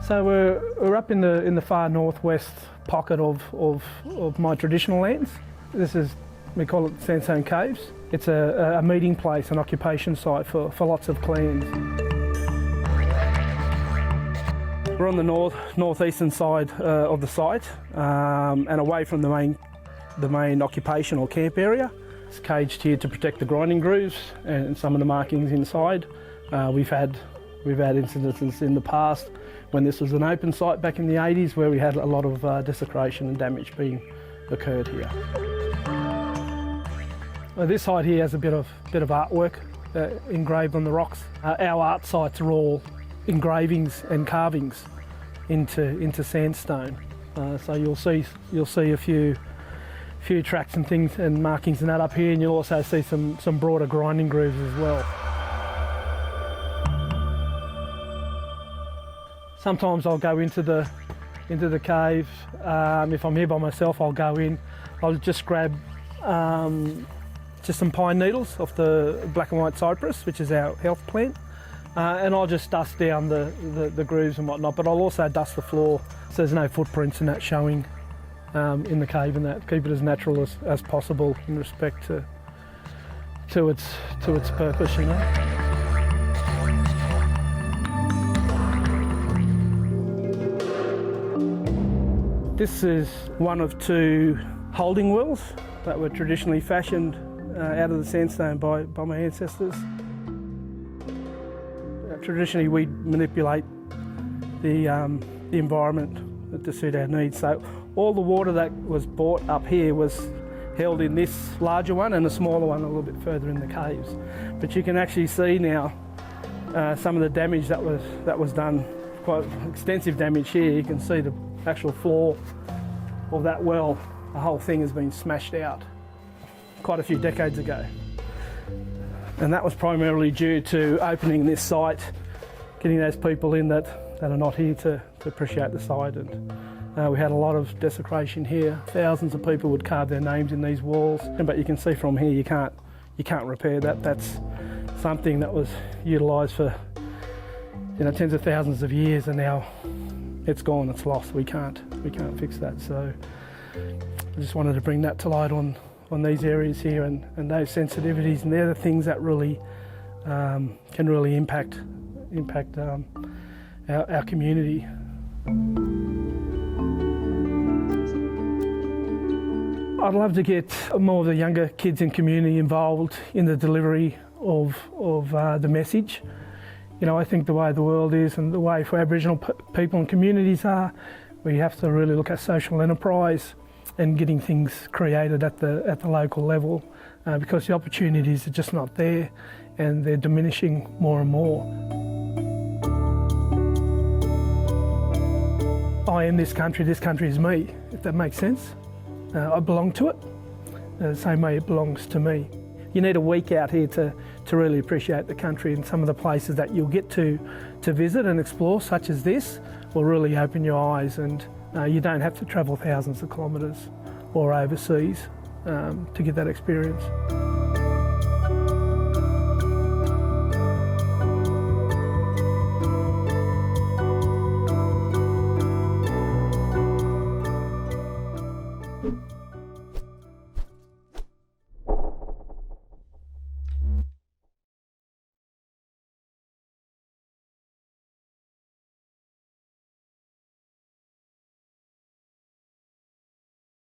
So we're up in the far northwest pocket of my traditional lands. This is, we call it Sandstone Caves. It's a meeting place, an occupation site for lots of clans. We're on the northeastern side of the site and away from the main occupation or camp area. It's caged here to protect the grinding grooves and some of the markings inside. We've had incidences in the past when this was an open site back in the 80s where we had a lot of desecration and damage being occurred here. This site here has a bit of artwork engraved on the rocks. Our art sites are all engravings and carvings into sandstone. So you'll see a few tracks and things and markings and that up here, and you'll also see some broader grinding grooves as well. Sometimes I'll go into the cave. If I'm here by myself, I'll go in. I'll just grab just some pine needles off the black and white cypress, which is our health plant, and I'll just dust down the grooves and whatnot. But I'll also dust the floor so there's no footprints and that showing in the cave, and that keep it as natural as possible in respect to its purpose, you know. This is one of two holding wells that were traditionally fashioned out of the sandstone by my ancestors. Traditionally, we manipulate the environment to suit our needs. So all the water that was brought up here was held in this larger one and a smaller one a little bit further in the caves. But you can actually see now some of the damage that was done, quite extensive damage here. You can see the actual floor of that well. The whole thing has been smashed out quite a few decades ago. And that was primarily due to opening this site, getting those people in that are not here to appreciate the site. And we had a lot of desecration here. Thousands of people would carve their names in these walls. But you can see from here, you can't repair that. That's something that was utilised for tens of thousands of years, and now it's gone, it's lost. We can't fix that. So I just wanted to bring that to light on these areas here and those sensitivities, and they're the things that really can really impact our community. I'd love to get more of the younger kids and community involved in the delivery of the message. I think the way the world is and the way for Aboriginal people and communities are, we have to really look at social enterprise and getting things created at the local level because the opportunities are just not there and they're diminishing more and more. I am this country is me, if that makes sense. I belong to it, the same way it belongs to me. You need a week out here to really appreciate the country, and some of the places that you'll get to visit and explore, such as this, will really open your eyes, and you don't have to travel thousands of kilometres or overseas to get that experience.